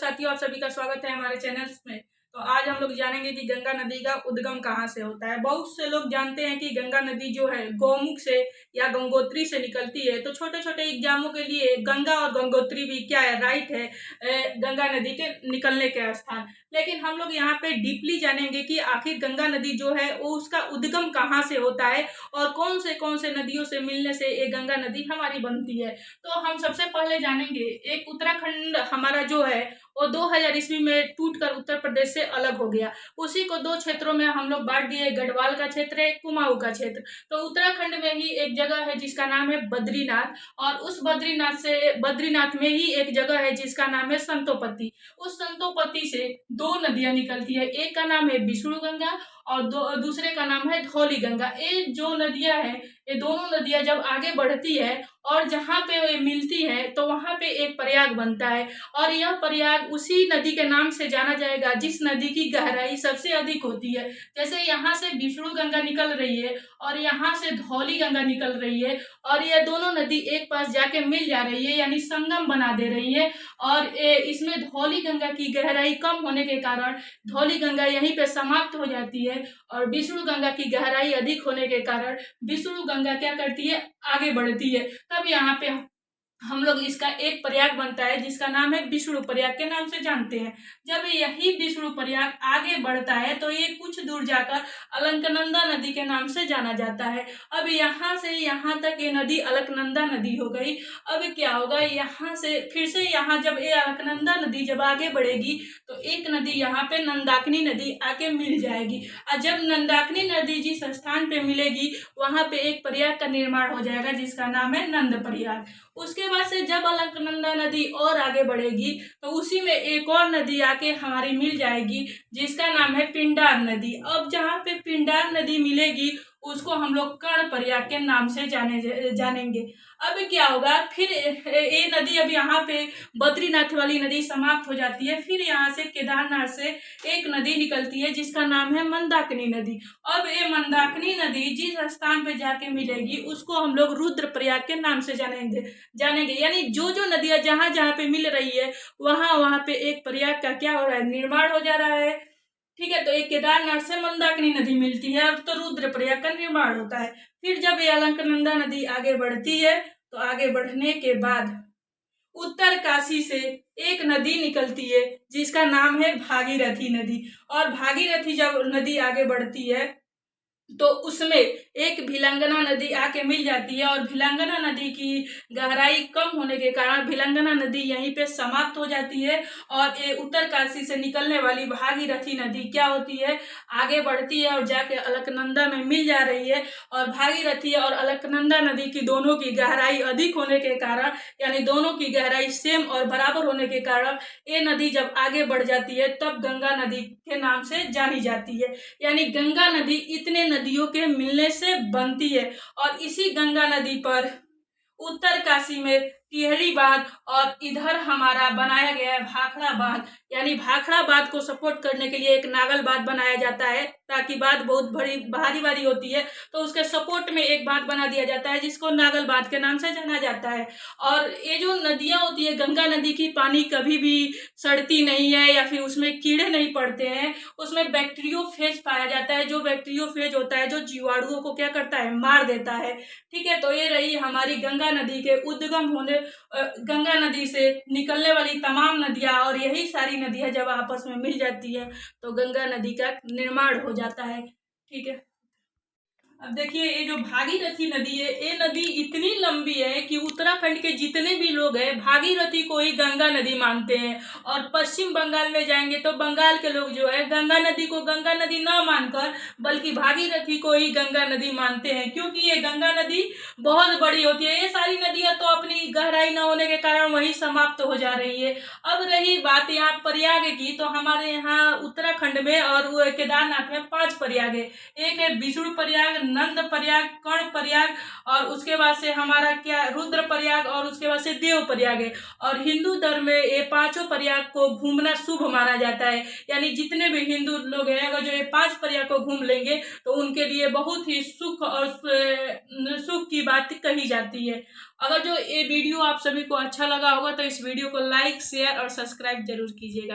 साथियों, आप सभी का स्वागत है हमारे चैनल में। तो आज हम लोग जानेंगे कि गंगा नदी का उद्गम कहाँ से होता है। बहुत से लोग जानते हैं कि गंगा नदी जो है गौमुख से या गंगोत्री से निकलती है। तो छोटे छोटे एग्जामों के लिए गंगा और गंगोत्री भी क्या है, राइट है, गंगा नदी के निकलने के स्थान। लेकिन हम लोग यहाँ पे डीपली जानेंगे कि आखिर गंगा नदी जो है वो उसका उद्गम कहाँ से होता है और कौन से नदियों से मिलने से ये गंगा नदी हमारी बनती है। तो हम सबसे पहले जानेंगे, एक उत्तराखंड हमारा जो है वो 2000 ईस्वी में टूटकर उत्तर प्रदेश से अलग हो गया। उसी को दो क्षेत्रों में हम लोग बांट दिए, गढ़वाल का क्षेत्र है, कुमाऊं का क्षेत्र। तो उत्तराखंड में ही एक जगह है जिसका नाम है बद्रीनाथ, और उस बद्रीनाथ में ही एक जगह है जिसका नाम है संतोपति। उस संतोपति से दो नदियां निकलती है, एक का नाम है विष्णु गंगा और दूसरे का नाम है धौली गंगा। ये जो नदियां हैं, ये दोनों नदियां जब आगे बढ़ती है और जहाँ पे ये मिलती है तो वहां पे एक प्रयाग बनता है, और यह प्रयाग उसी नदी के नाम से जाना जाएगा जिस नदी की गहराई सबसे अधिक होती है। जैसे यहाँ से विष्णु गंगा निकल रही है और यहाँ से धौली गंगा निकल रही है, और ये दोनों नदी एक पास जाके मिल जा रही है, यानी संगम बना दे रही है। और इसमें धौली गंगा की गहराई कम होने के कारण धौली गंगा यहीं पे समाप्त हो जाती है, और विष्णु गंगा की गहराई अधिक होने के कारण विष्णु गंगा क्या करती है, आगे बढ़ती है। तब यहाँ पे हम लोग इसका एक प्रयाग बनता है जिसका नाम है विष्णु प्रयाग के नाम से जानते हैं। जब यही विष्णु प्रयाग आगे बढ़ता है तो ये कुछ दूर जाकर अलकनंदा नदी के नाम से जाना जाता है। अब यहाँ से यहाँ तक ये नदी अलकनंदा नदी हो गई। अब क्या होगा, यहाँ से फिर से यहाँ जब ये अलकनंदा नदी जब आगे बढ़ेगी तो एक नदी यहाँ पे नंदाकिनी नदी आके मिल जाएगी, और जब नंदाकिनी नदी जिस स्थान पे मिलेगी वहां पे एक प्रयाग का निर्माण हो जाएगा जिसका नाम है नंद प्रयाग। उसके बाद से जब अलकनंदा नदी और आगे बढ़ेगी तो उसी में एक और नदी आके हमारी मिल जाएगी जिसका नाम है पिंडार नदी। अब जहाँ पे पिंडार नदी मिलेगी उसको हम लोग कर्ण प्रयाग के नाम से जानेंगे। अब क्या होगा, फिर ये नदी अब यहाँ पे बद्रीनाथ वाली नदी समाप्त हो जाती है। फिर यहाँ से केदारनाथ से एक नदी निकलती है जिसका नाम है मंदाकिनी नदी। अब ये मंदाकिनी नदी जिस स्थान पे जाके मिलेगी उसको हम लोग रुद्र प्रयाग के नाम से जानेंगे। यानी जो नदियां जहाँ जहाँ पे मिल रही है वहां पे एक प्रयाग का क्या हो रहा है, निर्माण हो जा रहा है। ठीक है, तो एक केदारनाथ से मंदाकिनी नदी मिलती है और तो रुद्र प्रयाग का निर्माण होता है। फिर जब ये अलकनंदा नदी आगे बढ़ती है तो आगे बढ़ने के बाद उत्तर काशी से एक नदी निकलती है जिसका नाम है भागीरथी नदी। और भागीरथी जब नदी आगे बढ़ती है तो उसमें एक भिलंगना नदी आके मिल जाती है, और भिलंगना नदी की गहराई कम होने के कारण भिलंगना नदी यहीं पे समाप्त हो जाती है, और ये उत्तर काशी से निकलने वाली भागीरथी नदी क्या होती है, आगे बढ़ती है और जाके अलकनंदा में मिल जा रही है। और भागीरथी और अलकनंदा नदी की दोनों की गहराई अधिक होने के कारण, यानी दोनों की गहराई सेम और बराबर होने के कारण ये नदी जब आगे बढ़ जाती है तब गंगा नदी के नाम से जानी जाती है। यानी गंगा नदी इतने नदियों के मिलने से बनती है, और इसी गंगा नदी पर उत्तर काशी में टिहरी बांध और इधर हमारा बनाया गया है भाखड़ा बांध। यानी भाखड़ा बांध को सपोर्ट करने के लिए एक नागल बांध बनाया जाता है, ताकि बांध बहुत भारी होती है तो उसके सपोर्ट में एक बांध बना दिया जाता है जिसको नागल बांध के नाम से जाना जाता है। और ये जो नदियां होती है, गंगा नदी की पानी कभी भी सड़ती नहीं है या फिर उसमें कीड़े नहीं पड़ते हैं, उसमें बैक्टीरियोफेज पाया जाता है। जो बैक्टीरियोफेज होता है जो जीवाणुओं को क्या करता है, मार देता है। ठीक है, तो ये रही हमारी गंगा नदी के उद्गम होने, गंगा नदी से निकलने वाली तमाम नदियां, और यही सारी नदियां जब आपस में मिल जाती है तो गंगा नदी का निर्माण हो जाता है। ठीक है, अब देखिए ये जो भागीरथी नदी है, ये नदी इतनी लंबी है कि उत्तराखंड के जितने भी लोग हैं भागीरथी को ही गंगा नदी मानते हैं। और पश्चिम बंगाल में जाएंगे तो बंगाल के लोग जो है गंगा नदी को गंगा नदी ना मानकर बल्कि भागीरथी को ही गंगा नदी मानते हैं, क्योंकि ये गंगा नदी बहुत बड़ी होती है। ये सारी नदियां तो अपनी गहराई न होने के कारण वही समाप्त हो जा रही है। अब रही बात यहाँ प्रयाग की, तो हमारे यहाँ उत्तराखंड में और केदारनाथ में 5 प्रयाग है। एक है विष्णु प्रयाग, नंद प्रयाग, कर्ण प्रयाग, और उसके बाद से हमारा क्या रुद्र प्रयाग, और उसके बाद से देव प्रयाग है। और हिंदू धर्म में ये 5 प्रयाग प्रयाग को घूमना शुभ माना जाता है। यानी जितने भी हिंदू लोग हैं अगर जो ये 5 प्रयाग को घूम लेंगे तो उनके लिए बहुत ही सुख और सुख की बात कही जाती है। अगर जो ये वीडियो आप सभी को अच्छा लगा होगा तो इस वीडियो को लाइक, शेयर और सब्सक्राइब जरूर कीजिएगा।